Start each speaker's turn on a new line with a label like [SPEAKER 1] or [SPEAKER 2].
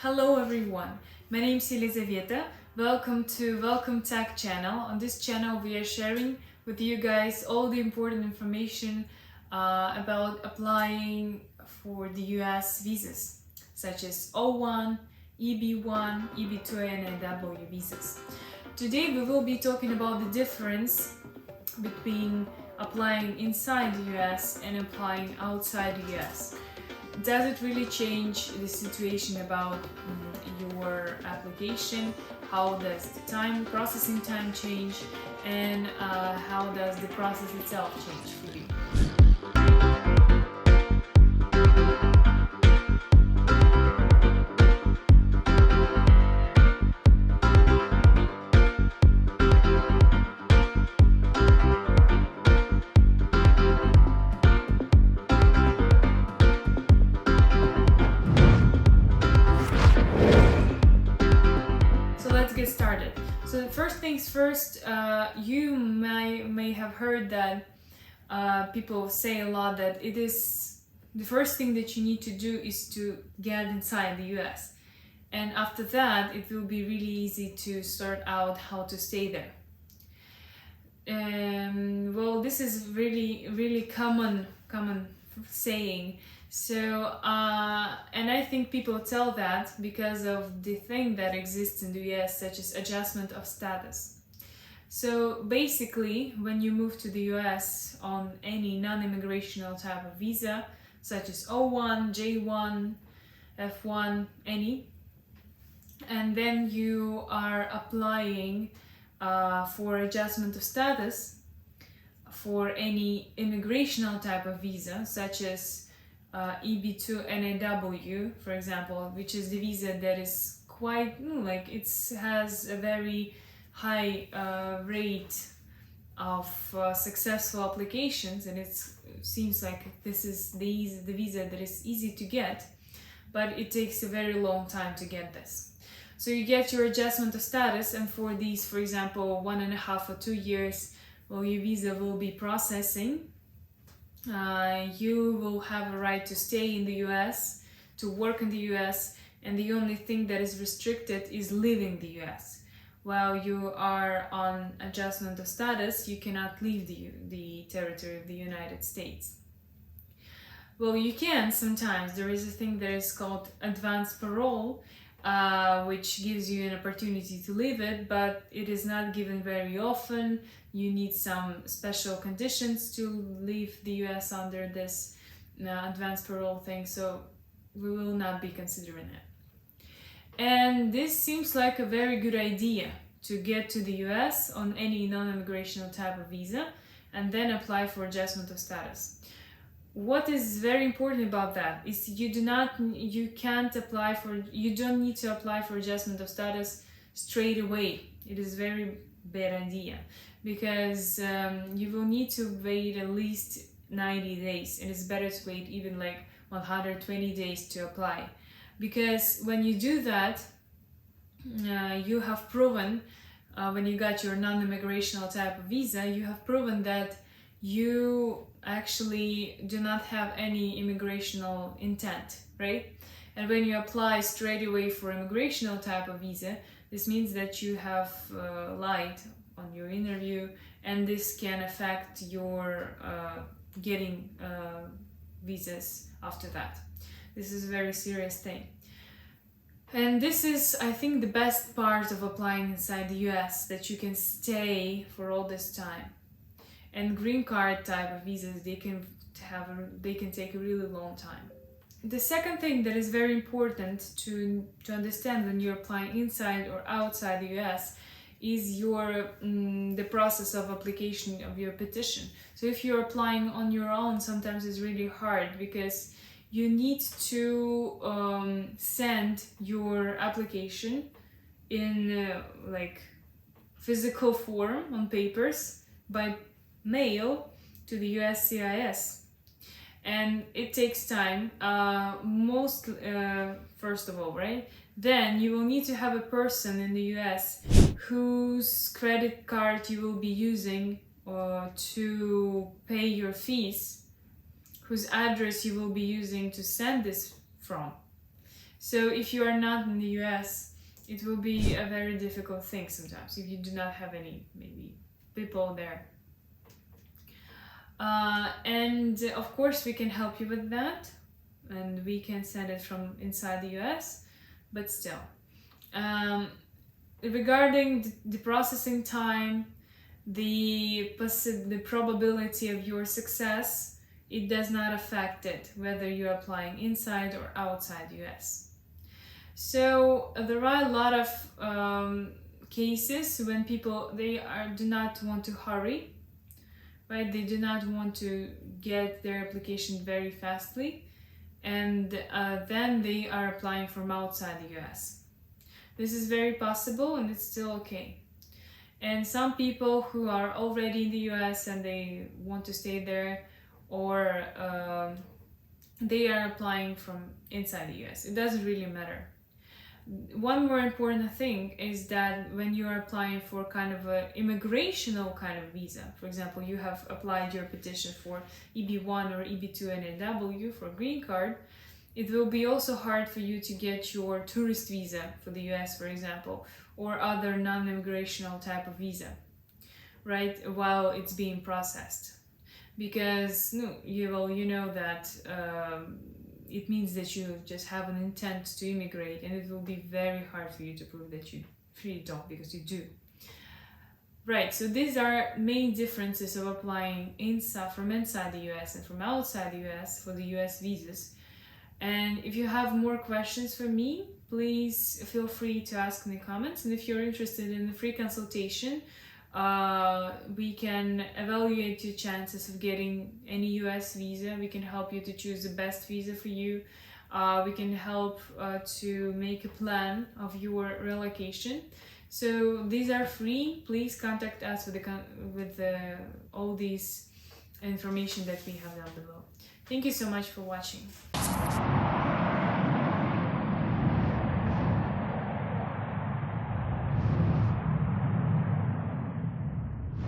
[SPEAKER 1] Hello everyone, my name is Elizaveta. Welcome to WelcomeTech channel. On this channel we are sharing with you guys all the important information about applying for the US visas such as O1, EB1, EB2 and AW visas. Today we will be talking about the difference between applying inside the US and applying outside the US. Does it really change the situation about your application? How does the processing time change? And how does the process itself change for you? Get started. So first things first, you may have heard that people say a lot that it is the first thing that you need to do is to get inside the US, and after that it will be really easy to sort out how to stay there. Well, this is really common saying. So, and I think people tell that because of the thing that exists in the US, such as adjustment of status. So basically, when you move to the US on any non-immigrational type of visa, such as O1, J1, F1, any, and then you are applying for adjustment of status for any immigrational type of visa, such as EB2 NAW, for example, which is the visa that is quite it has a very high rate of successful applications, and it seems like this is the visa that is easy to get, but it takes a very long time to get this. So you get your adjustment of status, and for these, for example, 1.5 or 2 years, well, your visa will be processing. You will have a right to stay in the US, to work in the US, and the only thing that is restricted is leaving the US. While you are on adjustment of status, you cannot leave the territory of the United States. Well, you can sometimes. There is a thing that is called advance parole, which gives you an opportunity to leave it, but it is not given very often. You need some special conditions to leave the US under this advance parole thing, so we will not be considering it. And this seems like a very good idea, to get to the US on any non-immigrational type of visa and then apply for adjustment of status. What is very important about that is you don't need to apply for adjustment of status straight away. It is very bad idea, because you will need to wait at least 90 days, and it's better to wait even like 120 days to apply, because when you do that, you have proven, when you got your non-immigrational type of visa, you have proven that you actually do not have any immigrational intent, right? And when you apply straight away for immigrational type of visa, this means that you have lied on your interview, and this can affect your getting visas after that. This is a very serious thing. And this is, I think, the best part of applying inside the US, that you can stay for all this time. And green card type of visas, they can take a really long time. The second thing that is very important to understand when you're applying inside or outside the US is the process of application of your petition. So if you're applying on your own, sometimes it's really hard, because you need to send your application in physical form on papers by mail to the USCIS, and it takes time, first of all, right? Then you will need to have a person in the US whose credit card you will be using to pay your fees, whose address you will be using to send this from. So if you are not in the US, it will be a very difficult thing sometimes if you do not have any maybe people there. And of course we can help you with that, and we can send it from inside the US, but still. Regarding the processing time, the probability of your success, it does not affect it, whether you're applying inside or outside US. So there are a lot of cases when people, do not want to hurry, right? They do not want to get their application very fastly, and then they are applying from outside the US. This is very possible, and it's still okay. And some people who are already in the US and they want to stay there, or they are applying from inside the US. It doesn't really matter. One more important thing is that when you are applying for kind of a immigrational kind of visa, for example, you have applied your petition for EB1 or EB2 NAW for green card, it will be also hard for you to get your tourist visa for the US, for example, or other non-immigrational type of visa, right, while it's being processed. Because you know that it means that you just have an intent to immigrate, and it will be very hard for you to prove that you really don't, because you do. Right, so these are main differences of applying from inside the US and from outside the US for the US visas. And if you have more questions for me, please feel free to ask in the comments. And if you're interested in the free consultation, we can evaluate your chances of getting any US visa. We can help you to choose the best visa for you. We can help to make a plan of your relocation. So these are free. Please contact us with all these information that we have down below. Thank you so much for watching.